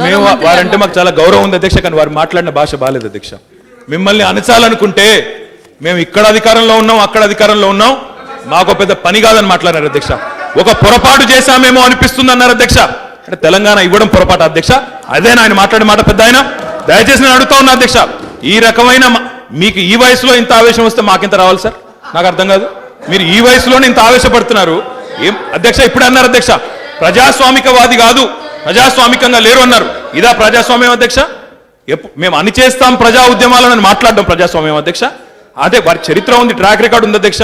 మేము వారంటే మాకు చాలా గౌరవం ఉంది అధ్యక్ష, కానీ వారు మాట్లాడిన భాష బాలేదు అధ్యక్ష. మిమ్మల్ని అణచాలనుకుంటే మేము ఇక్కడ అధికారంలో ఉన్నాం, అక్కడ అధికారంలో ఉన్నాం, మాకు పెద్ద పని కాదని మాట్లాడారు అధ్యక్ష. ఒక పొరపాటు చేశామేమో అనిపిస్తుంది అన్నారు అధ్యక్ష. అంటే తెలంగాణ ఇవ్వడం పొరపాటు అధ్యక్ష, అదేనా ఆయన మాట్లాడే మాట? పెద్ద ఆయన దయచేసి నేను అడుగుతా ఉన్నా అధ్యక్ష, ఈ రకమైన మీకు ఈ వయసులో ఇంత ఆవేశం వస్తే మాకింత రావాలి సార్? నాకు అర్థం కాదు. మీరు ఈ వయసులోనే ఇంత ఆవేశపడుతున్నారు ఏం అధ్యక్ష? ఇప్పుడు అన్నారు అధ్యక్ష ప్రజాస్వామికవాది కాదు, ప్రజాస్వామికంగా లేరు అన్నారు. ఇదా ప్రజాస్వామ్యం అధ్యక్ష? మేము అణిచేస్తాం ప్రజా ఉద్యమాలను మాట్లాడడం ప్రజాస్వామ్యం అధ్యక్ష? అదే వారి చరిత్ర ఉంది, ట్రాక్ రికార్డు ఉంది అధ్యక్ష.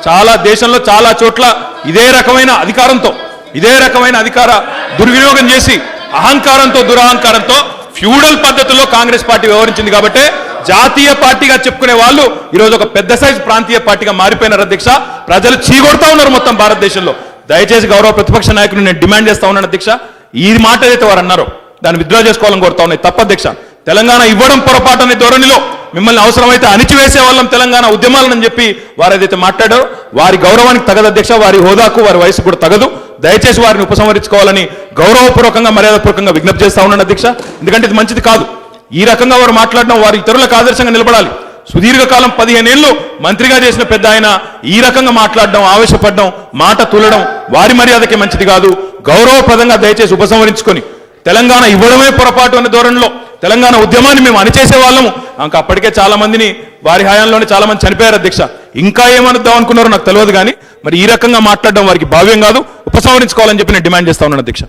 చాలా దేశంలో చాలా చోట్ల ఇదే రకమైన అధికారంతో, ఇదే రకమైన అధికార దుర్వినియోగం చేసి అహంకారంతో, దురహంకారంతో ఫ్యూడల్ పద్ధతిలో కాంగ్రెస్ పార్టీ వ్యవహరించింది. కాబట్టి జాతీయ పార్టీగా చెప్పుకునే వాళ్ళు ఈరోజు ఒక పెద్ద సైజు ప్రాంతీయ పార్టీగా మారిపోయినారు అధ్యక్ష. ప్రజలు చీకొడతా ఉన్నారు మొత్తం భారతదేశంలో. దయచేసి గౌరవ ప్రతిపక్ష నాయకులు నేను డిమాండ్ చేస్తా ఉన్నాను అధ్యక్ష, ఈ మాట ఏదైతే వారు అన్నారో దాన్ని విత్డ్రా చేసుకోవాలని కోరుతా ఉన్నాయి. తప్ప అధ్యక్ష, తెలంగాణ ఇవ్వడం పొరపాటు అనే ధోరణిలో మిమ్మల్ని అవసరమైతే అణిచివేసే వాళ్ళం తెలంగాణ ఉద్యమాలని చెప్పి వారు ఏదైతే మాట్లాడారో వారి గౌరవానికి తగదు అధ్యక్ష, వారి హోదాకు వారి వయసు కూడా తగదు. దయచేసి వారిని ఉపసంహరించుకోవాలని గౌరవపూర్వకంగా మర్యాదపూర్వకంగా విజ్ఞప్తి చేస్తా ఉన్నాను అధ్యక్ష. ఎందుకంటే ఇది మంచిది కాదు. ఈ రకంగా వారు మాట్లాడడం వారి ఇతరులకు ఆదర్శంగా నిలబడాలి. సుదీర్ఘకాలం 15 ఏళ్ళు మంత్రిగా చేసిన పెద్ద ఆయన ఈ రకంగా మాట్లాడడం, ఆవేశపడడం, మాట తూలడం వారి మర్యాదకే మంచిది కాదు. గౌరవప్రదంగా దయచేసి ఉపసంహరించుకొని తెలంగాణ ఇవ్వడమే పొరపాటు అనే ధోరణిలో తెలంగాణ ఉద్యమాన్ని మేము అణిచేసే వాళ్ళము. ఇంకా అప్పటికే చాలా మందిని వారి హయాంలోనే చాలా మంది చనిపోయారు అధ్యక్ష. ఇంకా ఏమనుద్దాం అనుకున్నారో నాకు తెలియదు, కానీ మరి ఈ రకంగా మాట్లాడడం వారికి భావ్యం కాదు. ఉపసంహరించుకోవాలని చెప్పి నేను డిమాండ్ చేస్తా ఉన్నాను అధ్యక్ష.